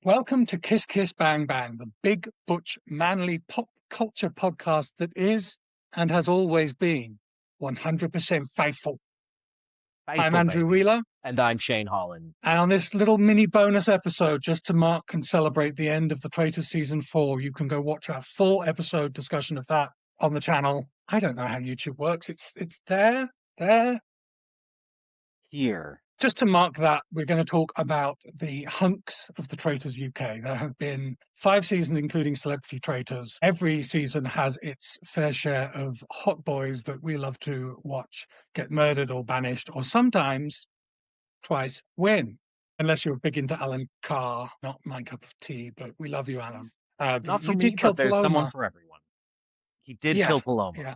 Welcome to Kiss Kiss Bang Bang, the big, butch, manly pop culture podcast that is and has always been 100% faithful. I'm Faithful Andrew baby. Wheeler, And I'm Shane Holland. and on this little mini bonus episode, just to mark and celebrate the end of the Traitors Season 4, you can go watch our full episode discussion of that on the channel. I don't know how YouTube works. It's there. Here. Just to mark that, we're going to talk about the hunks of the Traitors UK. There have been 5 seasons, including Celebrity Traitors. Every season has its fair share of hot boys that we love to watch get murdered or banished, or sometimes twice win. Unless you're big into Alan Carr, not my cup of tea, but we love you, Alan. Not for You me, did kill but there's someone Paloma. for everyone. He did Yeah, kill Paloma. yeah.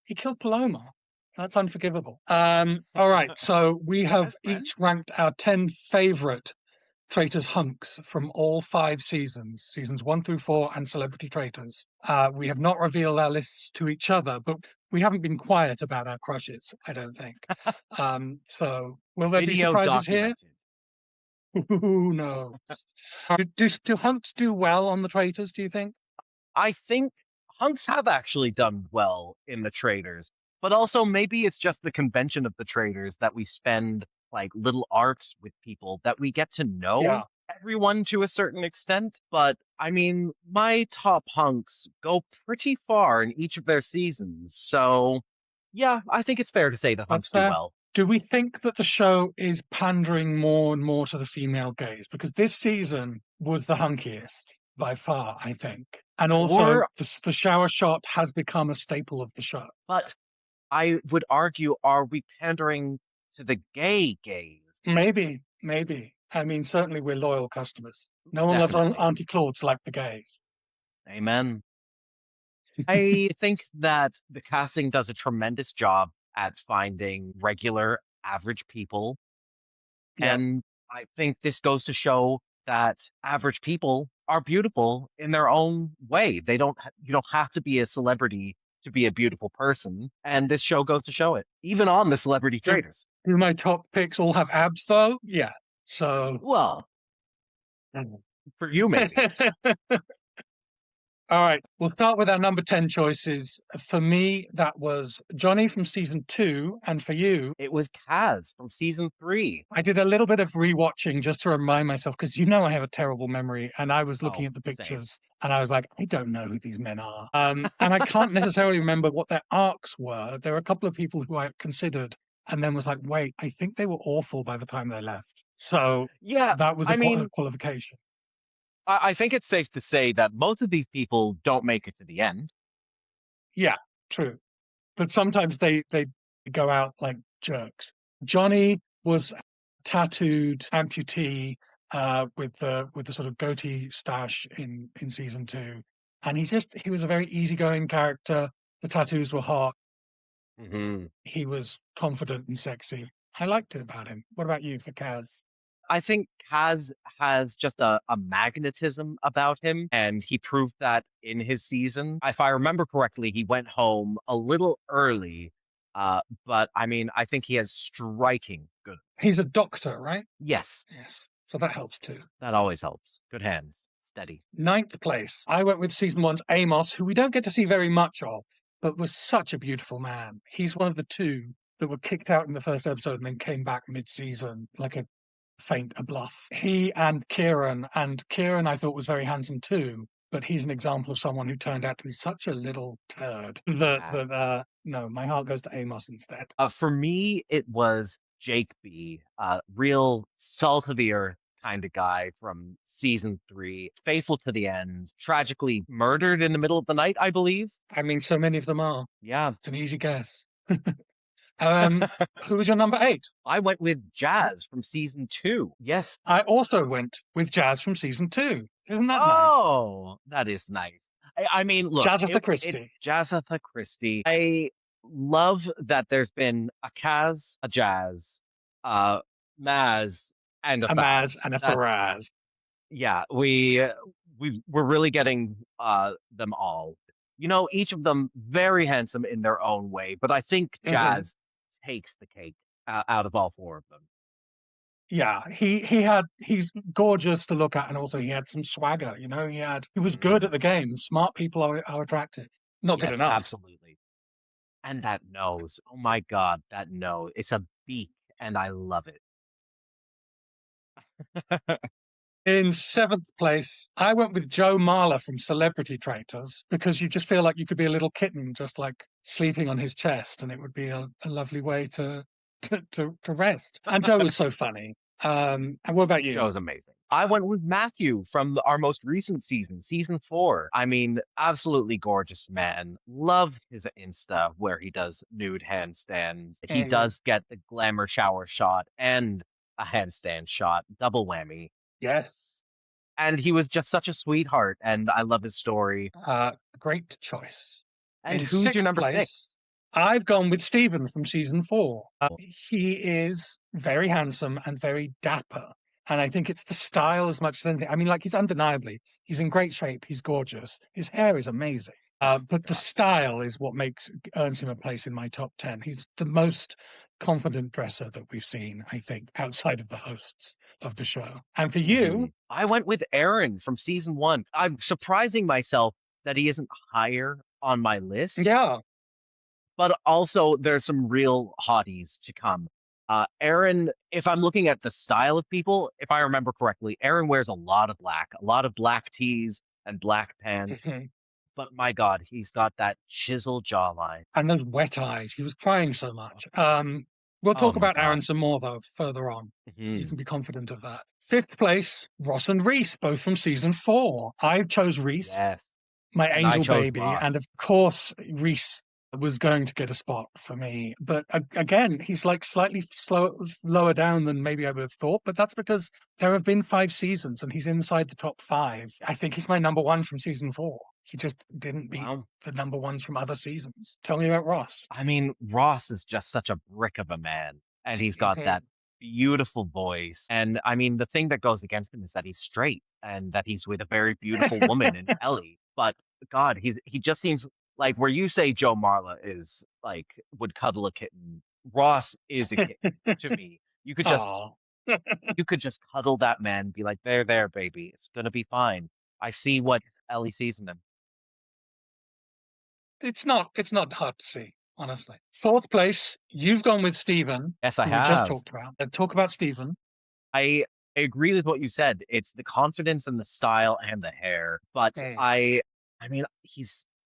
He killed Paloma. That's unforgivable. All right, so we have Best friend? each ranked our 10 favorite Traitors Hunks from all 5 seasons, seasons 1 through 4, and Celebrity Traitors. We have not revealed our lists to each other, but we haven't been quiet about our crushes, I don't think. So, will there be Video surprises here? documented. Who knows? Do Hunks do well on the Traitors, do you think? I think hunks have actually done well in the Traitors, but also maybe it's just the convention of the Traitors that we spend like little arcs with people that we get to Yeah, know everyone to a certain extent. But I mean, my top hunks go pretty far in each of their seasons. So yeah, I think it's fair to say that that's hunks do fair. well. Do we think that the show is pandering more and more to the female gaze? Because this season was the hunkiest by far, I think. And also, Or, the shower shot has become a staple of the show. but I would argue, are we pandering to the gay gaze? Maybe. I mean, certainly we're loyal customers. No one loves Definitely. Auntie Claude's like the gays. Amen. I think that the casting does a tremendous job at finding regular, average people. Yeah, And I think this goes to show that average people are beautiful in their own way. You don't have to be a celebrity to be a beautiful person. And this show goes to show it, even on the Celebrity do, Traitors. do my top picks all have abs though? Yeah. So, Well, for you, maybe. all right, we'll start with our number 10 choices. For me, that was Johnny from season 2. And for you, It was Kaz from season 3. I did a little bit of rewatching just to remind myself, because I have a terrible memory. And I was looking Oh, at the same. pictures and I was like, I don't know who these men are. And I can't necessarily remember what their arcs were. There are a couple of people who I considered and then was like, wait, I think they were awful by the time they left. So Yeah, that was a I mean, qualification. I think it's safe to say that most of these people don't make it to the end. Yeah, true. But sometimes they go out like jerks. Johnny was tattooed amputee with the sort of goatee stash in season 2, and he was a very easygoing character. The tattoos were hot. Hmm. He was confident and sexy. I liked it about him. What about you for Kaz? I think Kaz has just a magnetism about him, and he proved that in his season. If I remember correctly, he went home a little early, but I mean, I think he has striking good. He's a doctor, right? Yes, Yes. So that helps too. that always helps. Good hands, steady. Ninth place. I went with season 1's Amos, who we don't get to see very much of, but was such a beautiful man. He's one of the 2 that were kicked out in the first episode and then came back mid-season, like a bluff. He and Kieran I thought was very handsome too, but he's an example of someone who turned out to be such a little turd Yeah. no, my heart goes to Amos instead. For me, it was Jake B, real salt of the earth kind of guy from season 3, faithful to the end, tragically murdered in the middle of the night, I believe. I mean, so many of them are. Yeah. It's an easy guess. Um, who was your number 8? I went with Jazz from season 2. Yes. I also went with Jazz from season 2. Isn't that nice? Oh, that is nice. I mean, look, Jazz of the it Christie. Jazzatha Christie. I love that there's been a Kaz, a Jazz, uh, Maz, and a A Maz Faz. and a That Faraz. Yeah, we're really getting them all. You know, each of them very handsome in their own way, but I think Hmm. Jazz takes the cake out of all 4 of them. Yeah, he's gorgeous to look at, and also he had some swagger. You know, he was good Mhm. at the game. Smart people are attractive. Not good Yes, enough. absolutely. And that nose, oh my God, that nose. It's a beak, and I love it. In seventh place, I went with Joe Marler from Celebrity Traitors because you just feel like you could be a little kitten, just like sleeping on his chest, and it would be a lovely way to rest. And Joe was so funny. And what about you? Joe's amazing. I went with Matthew from our most recent season, season 4. I mean, absolutely gorgeous man. Love his Insta where he does nude handstands. He Mhm. does get the glamour shower shot and a handstand shot, double whammy. Yes, And he was just such a sweetheart, and I love his story. great choice. And In who's your sixth number 6? place, I've gone with Stephen from season 4. He is very handsome and very dapper. And I think it's the style as much as anything. I mean, like, he's in great shape. He's gorgeous. His hair is amazing. But the God. style is what earns him a place in my top 10. He's the most confident dresser that we've seen, I think, outside of the hosts of the show. And for you, I went with Aaron from season 1. I'm surprising myself that he isn't higher on my list, yeah, but also there's some real hotties to come. Aaron, if I'm looking at the style of people, if I remember correctly, Aaron wears a lot of black tees and black pants. But my God, he's got that chisel jawline. and those wet eyes. He was crying so much. We'll Oh talk my about God. Aaron some more though further on. You can Mhm. be confident of that. Fifth place, Ross and Reese, both from season 4. I chose Reese, Yes. my And I angel chose baby, and Ross. of course Reese was going to get a spot for me. But again, he's like slightly lower down than maybe I would have thought. But that's because there have been 5 seasons and he's inside the top 5. I think he's my number one from season 4. He just didn't beat Wow. the number ones from other seasons. Tell me about Ross. I mean, Ross is just such a brick of a man, and he's got that Mhm. beautiful voice. And I mean, the thing that goes against him is that he's straight and that he's with a very beautiful woman in Ellie. But God, he just seems like where you say Joe Marla is like would cuddle a kitten. Ross is a kitten to me. Oh, You could just cuddle that man, and be like, there, baby, it's gonna be fine. I see what Ellie sees in him. it's not hard to see, honestly. Fourth place, you've gone with Stephen, Yes, I who we just have. talked about. Talk about Stephen. I agree with what you said. It's the confidence and the style and the hair. But Mm. I mean,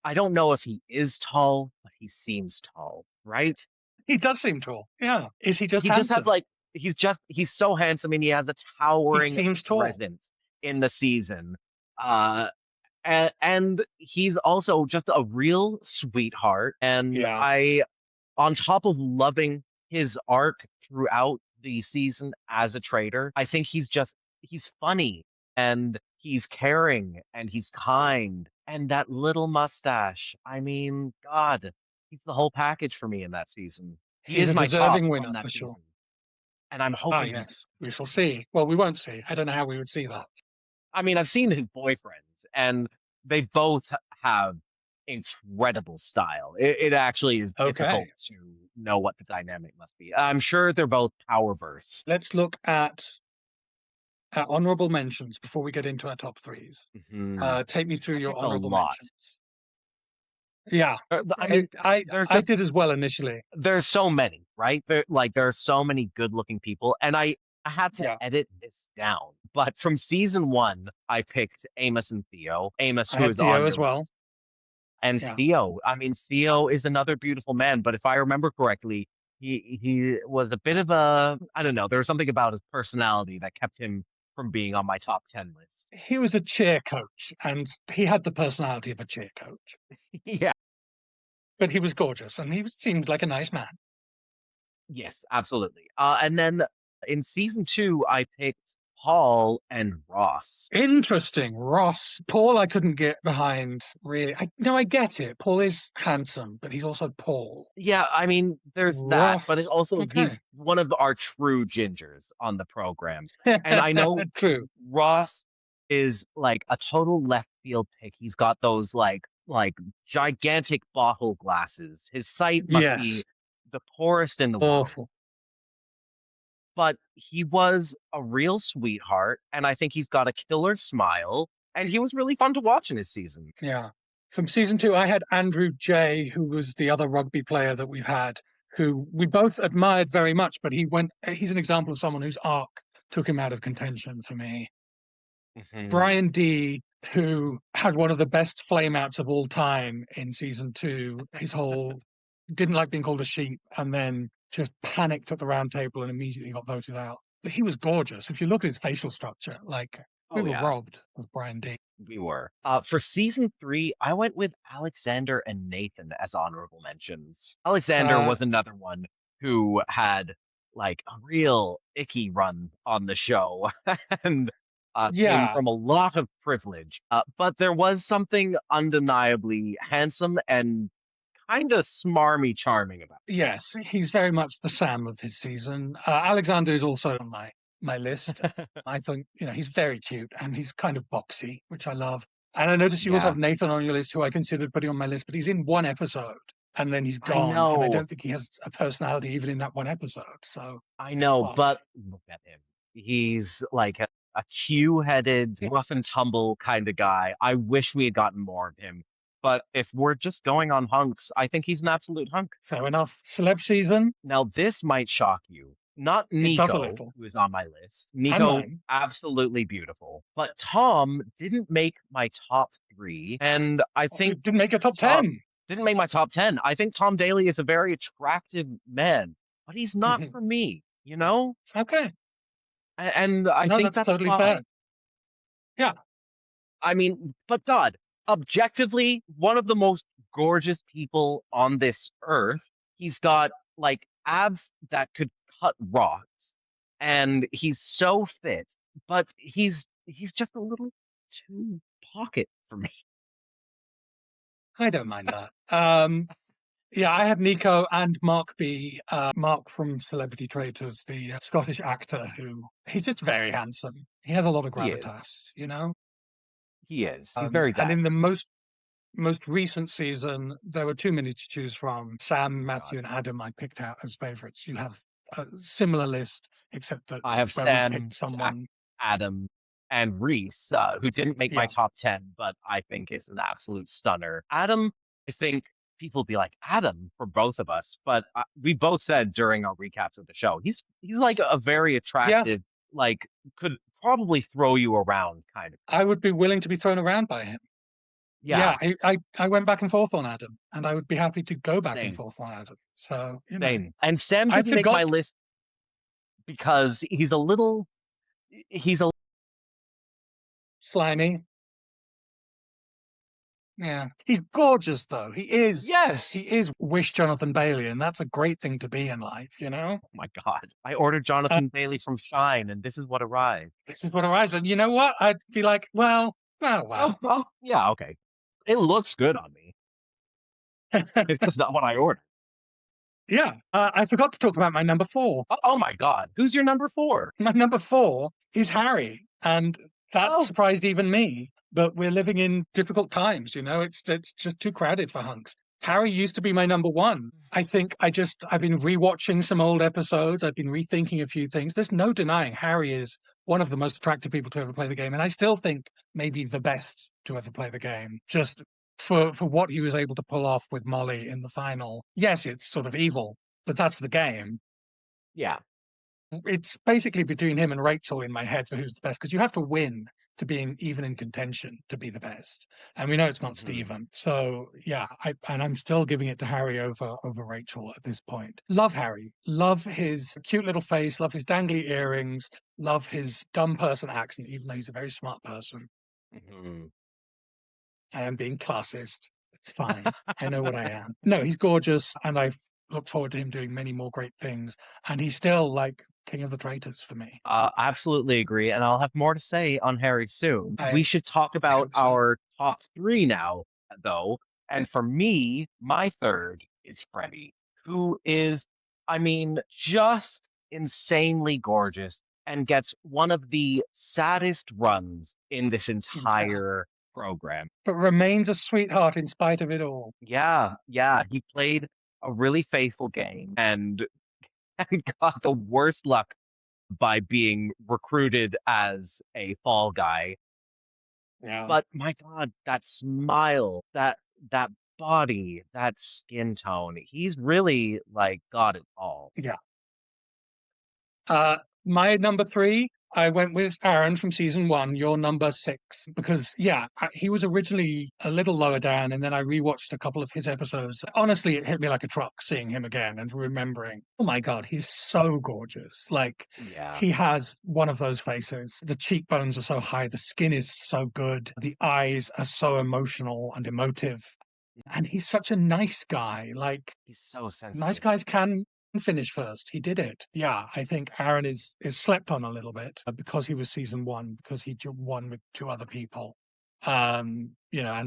I don't know if he is tall, but he seems tall, right? He does seem tall. Yeah. Is he just He just has handsome? like he's so handsome and he has a He towering seems tall. presence in the season. Uh and he's also just a real sweetheart. And Yeah. on top of loving his arc throughout the season as a traitor, I think he's funny and he's caring and he's kind and that little mustache. I mean, God, he's the whole package for me in that season. He He's is a my top deserving from winner that for sure. season, and I'm Ah, hoping he's. yes. We shall see. Well, we won't see. I don't know how we would see that. I mean, I've seen his boyfriends, and they both have incredible style. It actually is Okay. difficult to know what the dynamic must be. I'm sure they're both powerverse. Let's look at our honorable mentions before we get into our top threes. Mhm. Take me through I your picked a honorable lot. mentions. Yeah. I mean, there's I just did as well initially. there's so many, right? There are so many good-looking people, and I had to Yeah. edit this down. But from season 1, I picked Amos and Theo. Amos, I who had is Theo on as your well. list. And Yeah. Theo, I mean, Theo is another beautiful man, but if I remember correctly, he was a bit of a, I don't know, there was something about his personality that kept him from being on my top 10 list. He was a cheer coach and he had the personality of a cheer coach, Yeah, but he was gorgeous and he seemed like a nice man. yes, absolutely. And then in season 2, I picked Paul and Ross. Interesting. Ross. Paul, I couldn't get behind, really. No, I get it. Paul is handsome, but he's also Paul. Yeah, I mean, there's that, but it Ross. also Okay. he's one of our true gingers on the program. And I know True. Ross is like a total left field pick. He's got those like gigantic bottle glasses. His sight must Yes. be the poorest in the world. Awful. but he was a real sweetheart, and I think he's got a killer smile, and he was really fun to watch in his season. Yeah. From season two, I had Andrew J, who was the other rugby player that we've had, who we both admired very much, but he's an example of someone whose arc took him out of contention for me. Mhm. Brian D, who had one of the best flameouts of all time in season two, his whole didn't like being called a sheep and then just panicked at the round table and immediately got voted out. But he was gorgeous. If you look at his facial structure, like we Oh were yeah, robbed of Brian D. we were. For season three, I went with Alexander and Nathan as honorable mentions. Alexander Uh, was another one who had like a real icky run on the show and came yeah, from a lot of privilege. But there was something undeniably handsome and kind of smarmy charming about yes, he's very much the Sam of his season. Alexander is also on my list. him. I think he's very cute and he's kind of boxy, which I love. And I noticed you also Yeah, have Nathan on your list, who I considered putting on my list, but he's in one episode and then he's I gone, and I know. don't think he has a personality even in that one episode. So, I know, but gosh, look at him. He's like a Q-headed, yeah, rough and tumble kind of guy. I wish we had gotten more of him. But if we're just going on hunks, I think he's an absolute hunk. fair enough. Celeb season, Now, this might shock you. Not it does a Nico, little, who is on my list. and Nico, mine. absolutely beautiful. But Tom didn't make my top three. And I think It didn't make a top Tom 10. didn't make my top 10. I think Tom Daly is a very attractive man, but he's not Mhm. for me, you know? Okay, And I no, think that's that's totally fair. fine. Yeah, I mean, but God, objectively, one of the most gorgeous people on this earth. He's got like abs that could cut rocks, and he's so fit, but he's just a little too pocket for me. I don't mind that. Yeah, I had Nico and Mark B. Mark from Celebrity Traitors, the Scottish actor who he's just very handsome. He has a lot of He is. gravitas. He is. He's very And in the dapper. most recent season, there were too many to choose from. Sam, Oh God. Matthew, and Adam I picked out as favorites. You have a similar list, except that I have where we Sam, picked Jack, someone. Adam, and Reese, who didn't make my Yeah, top 10, but I think is an absolute stunner. Adam, I think people be like, Adam for both of us, but we both said during our recaps of the show, he's like a very yeah, attractive, like could probably throw you around kind of. I would be willing to be thrown around by him. Yeah, Yeah, I went back and forth on Adam, and I would be happy to go back and same, forth on Adam. So, same. And Sam I didn't make forgot my list because he's a Slimy. Yeah. He's gorgeous though. He is. yes. He is wish Jonathan Bailey, and that's a great thing to be in life. Oh my God. I ordered Uh, Jonathan Bailey from Shine, and this is what arrived. this is what arises. And you know what? I'd be like, Oh, well. well, yeah, okay. It looks good on me. It's just not what I ordered. Yeah. I forgot to talk about my number four. Oh my God. Who's your number four? My number four is Harry, and that Oh, surprised even me. But we're living in difficult times. It's just too crowded for hunks. Harry used to be my number one. I think I've been rewatching some old episodes. I've been rethinking a few things. There's no denying Harry is one of the most attractive people to ever play the game, and I still think maybe the best to ever play the game. Just for what he was able to pull off with Molly in the final. Yes, it's sort of evil, but that's the game. yeah. It's basically between him and Rachel in my head for who's the best, because you have to win to be even in contention to be the best. And we know it's not Hmm. Stephen. So yeah, and I'm still giving it to Harry over Rachel at this point. Love Harry. Love his cute little face, love his dangly earrings, love his dumb person accent, even though he's a very smart person. Hmm. I am being classist. It's fine. I know what I am. No, he's gorgeous, and I look forward to him doing many more great things. And he's still like king of the traitors for me. Absolutely agree. And I'll have more to say on Harry soon. We I should talk I about hope so. our top three now, though. And for me, my third is Freddie, who is, I mean, just insanely gorgeous and gets one of the saddest runs in this Yeah. entire program. But remains a sweetheart in spite of it all. Yeah, yeah, he played a really faithful game and, and got the worst luck by being recruited as a fall guy. Yeah. But my God, that smile, that body, that skin tone, he's really like got it all. Yeah. Uh, my number three, I went with Aaron from season one, your number six, because yeah, he was originally a little lower down, and then I rewatched a couple of his episodes. Honestly, it hit me like a truck seeing him again and remembering, oh my God, he's so gorgeous. Like, Yeah, he has one of those faces. The cheekbones are so high, the skin is so good, the eyes are so emotional and emotive. And he's such a nice guy. Like, he's so nice sensitive. guys can finish first. He did it. Yeah, I think Aaron is slept on a little bit because he was season one, because he won with two other people. And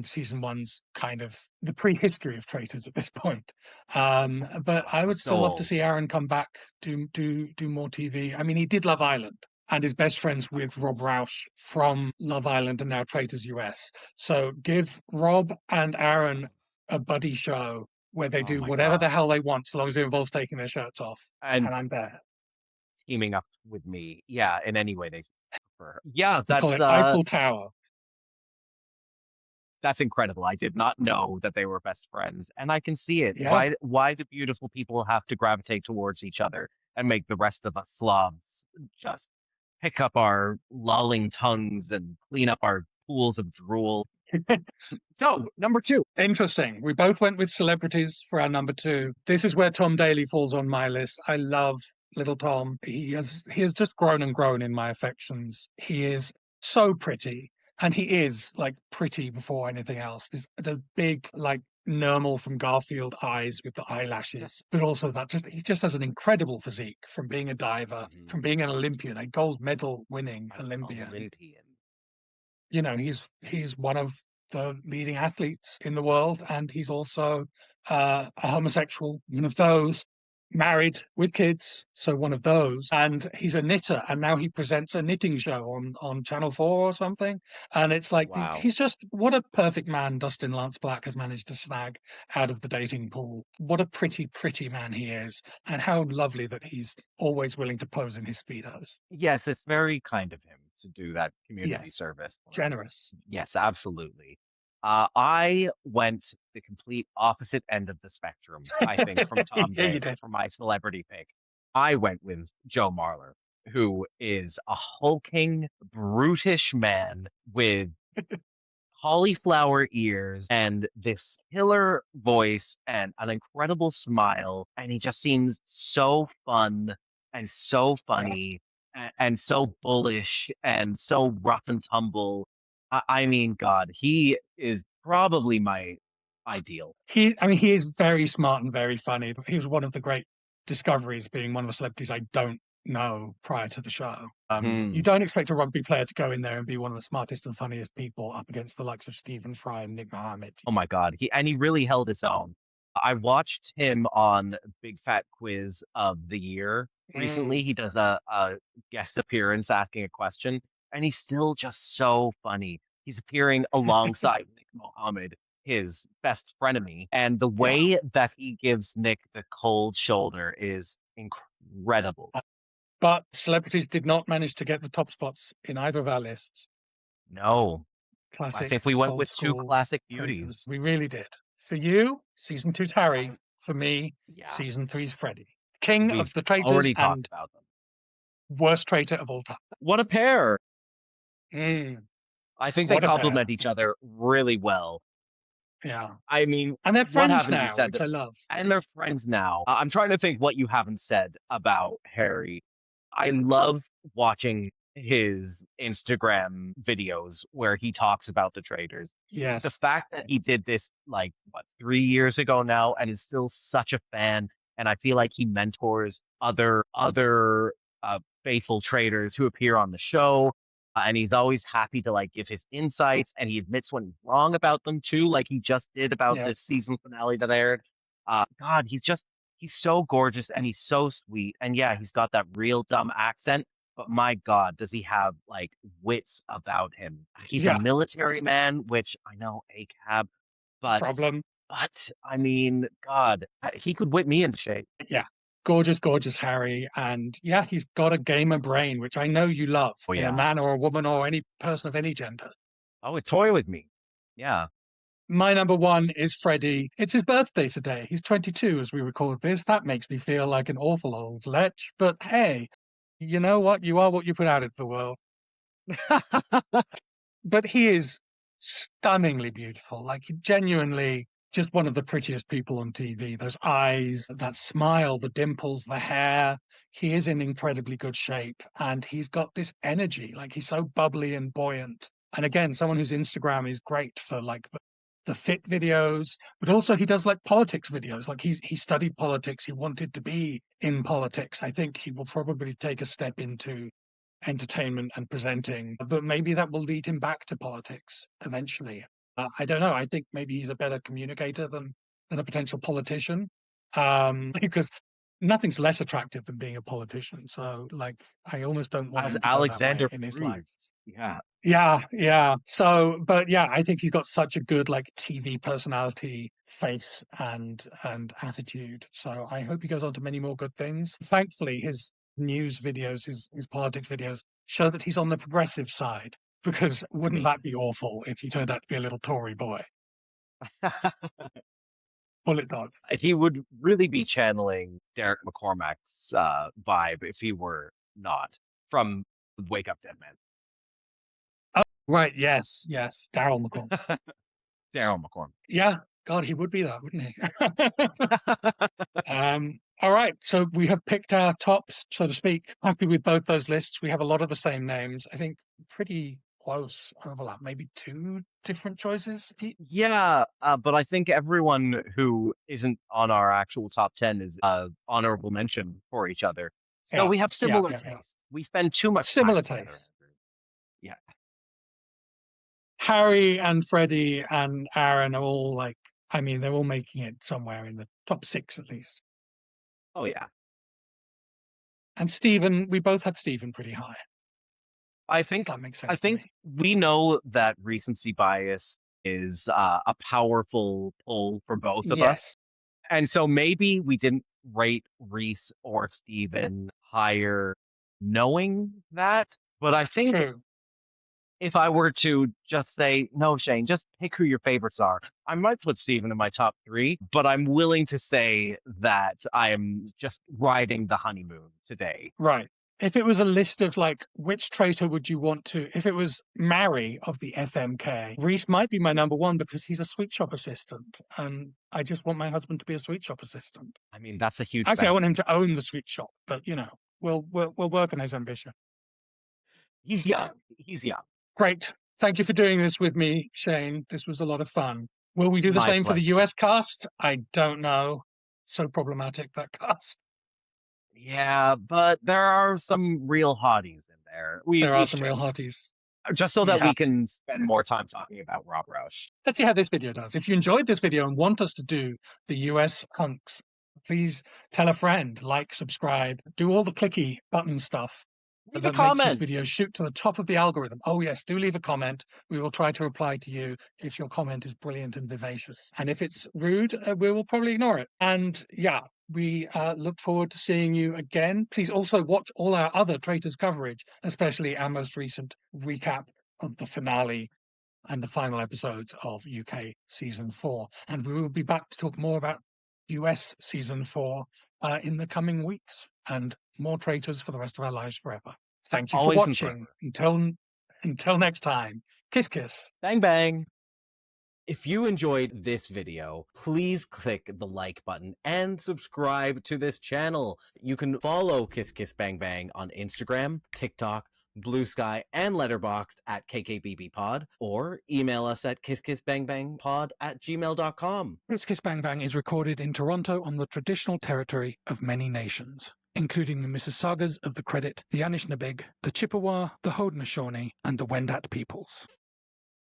season one's kind of the prehistory of Traitors at this point. But God, I we're would so still love to old. see Aaron come back, do more TV. I mean, he did Love Island and is best friends Of with Rob course. Roush from Love Island and now Traitors US. So give Rob and Aaron a buddy show where they Oh do my whatever the God. hell they want, so long as it involves taking their shirts off. And And I'm there. teaming up with me. Yeah, in any way they prefer. Yeah, We call that's it Eiffel Tower. that's incredible. I did not know that they were best friends, and I can see it. Yeah. Why do beautiful people have to gravitate towards each other and make the rest of us slobs just pick up our lolling tongues and clean up our pools of drool? So, number 2. Interesting. We both went with celebrities for our number two. This is where Tom Daly falls on my list. I love little Tom. He has just grown and grown in my affections. He is so pretty. And he is like pretty before anything else. The big, like Nermal from Garfield eyes with the eyelashes, but also that just he just has an incredible physique from being a diver, Mhm. from being an Olympian, a gold medal winning An Olympian. Olympian. He's one of the leading athletes in the world, and he's also a homosexual, one of those, married with kids, so one of those. And he's a knitter, and now he presents a knitting show on Channel 4 or something. And it's like Wow. he's just what a perfect man Dustin Lance Black has managed to snag out of the dating pool. What a pretty, pretty man he is, and how lovely that he's always willing to pose in his speedos. Yes, it's very kind of him to do that community Yes, service for us. generous. Yes, absolutely. I went the complete opposite end of the spectrum, I think, from Tom Yeah, you Daly did. for my celebrity pick. I went with Joe Marler, who is a hulking, brutish man with cauliflower ears and this killer voice and an incredible smile. And he just seems so fun and so Yeah. funny and so bullish and so rough and tumble. I mean, God, he is probably my ideal. He is very smart and very funny. He was one of the great discoveries, being one of the celebrities I don't know prior to the show. You Hmm. don't expect a rugby player to go in there and be one of the smartest and funniest people up against the likes of Stephen Fry and Nick Mohammed. Oh my God. He really held his own. I watched him on Big Fat Quiz of the Year recently. Mm, He does a guest appearance asking a question, and he's still just so funny. He's appearing alongside Nick Mohammed, his best frenemy, and the yeah. way that he gives Nick the cold shoulder is incredible. But celebrities did not manage to get the top spots in either of our lists. No, I Classic, think we went old with two school classic traitors. beauties. We really did. For you, season two's Harry. I, For me, yeah, season three's Freddie. King of we've the traitors already talked and about them. worst traitor of all time. What a pair! Mm, I think they what a pair. complement each other really well. Yeah. I mean, And they're what friends haven't you now, said which that I love. and they're friends now. I'm trying to think what you haven't said about Harry. I love watching his Instagram videos where he talks about the traders. The Yes. fact that he did this like what 3 years ago now and is still such a fan, and I feel like he mentors other faithful traders who appear on the show. And he's always happy to like give his insights, and he admits when he's wrong about them too, like he just did about Yeah. this season finale that aired. God, he's so gorgeous and he's so sweet. And yeah, he's got that real dumb accent, but my God, does he have like wits about him? He's a Yeah. military man, which I know a cab, but Problem. I mean, God, he could whip me into shape. Yeah. Gorgeous, gorgeous Harry. And yeah, he's got a gamer brain, which I know you love Oh in a yeah. man or a woman or any person of any gender. Oh, a toy with me. Yeah. My number one is Freddie. It's his birthday today. He's 22 as we record this. That makes me feel like an awful old lech. But hey, you know what? You are what you put out into the world. But he is stunningly beautiful. Like genuinely just one of the prettiest people on TV. Those eyes, that smile, the dimples, the hair. He is in incredibly good shape and he's got this energy. Like he's so bubbly and buoyant. And again, someone whose Instagram is great for like the fit videos, but also he does like politics videos. Like he studied politics. He wanted to be in politics. I think he will probably take a step into entertainment and presenting, but maybe that will lead him back to politics eventually. I don't know. I think maybe he's a better communicator than a potential politician, because nothing's less attractive than being a politician. So, like, I almost don't want As him to go that way Alexander in his life. proved. Yeah. Yeah, yeah. So, but yeah, I think he's got such a good like TV personality, face, and attitude. So I hope he goes on to many more good things. Thankfully, his news videos, his politics videos, show that he's on the progressive side. Because I wouldn't mean, that be awful if he turned out to be a little Tory boy? Bullet dog. he would really be channeling Derek McCormack's vibe if he were not from Wake Up Dead Oh, right. Yes. Yes. Daryl McCall. Man. Daryl McCormack. Yeah. God, he would be that, wouldn't he? All right. So we have picked our tops, so to speak. Happy with both those lists. We have a lot of the same names. I think pretty close overlap. Maybe two different choices. Yeah, but I think everyone who isn't on our actual top 10 is honorable mention for each other. So Yeah. we have Yeah. similar Yeah. Yeah. taste. We spend too much time Similar together. tastes. Andrew. Yeah. Harry and Freddie and Aaron are all like, I mean, they're all making it somewhere in the top six at least. Oh yeah. And Stephen, we both had Stephen pretty high. I think That makes I sense to think me. we know that recency bias is a powerful pull for both of us. Yes. And so maybe we didn't rate Reese or Steven higher knowing that. But I think True. if I were to just say, no, Shane, just pick who your favorites are, I might put Steven in my top three, but I'm willing to say that I am just riding the honeymoon today. Right. If it was a list of like which traitor would you want to, if it was Mary of the FMK, Reese might be my number one because he's a sweet shop assistant, and I just want my husband to be a sweet shop assistant. I mean, that's a huge Actually, I want benefit. him to own the sweet shop, but you know, we'll work on his ambition. He's young. He's young. Great. Thank you for doing this with me, Shane. This was a lot of fun. Will we do the My same for the pleasure. US cast? I don't know. So problematic, that cast. Yeah, but there are some real hotties in there. We There we are some should real hotties. just so that Yeah. we can spend more time talking about Rob Roush. Let's see how this video does. If you enjoyed this video and want us to do the US hunks, please tell a friend, like, subscribe, do all the clicky button stuff Leave a that makes this comment. video shoot to the top of the algorithm. Oh, yes, do leave a comment. We will try to reply to you if your comment is brilliant and vivacious. And if it's rude, we will probably ignore it. And yeah, we look forward to seeing you again. Please also watch all our other Traitors coverage, especially our most recent recap of the finale and the final episodes of UK season 4. And we will be back to talk more about US season 4 in the coming weeks and more traitors for the rest of our lives forever. Thank you for Always and watching. forever. Until next time. Kiss kiss. Bang bang. If you enjoyed this video, please click the like button and subscribe to this channel. You can follow Kiss Kiss Bang Bang on Instagram, TikTok, Blue Sky, and Letterboxd at KKBBpod, or email us at kisskissbangbangpod@gmail.com. Kiss Kiss Bang Bang is recorded in Toronto on the traditional territory of many nations, including the Mississaugas of the Credit, the Anishinaabeg, the Chippewa, the Haudenosaunee, and the Wendat peoples.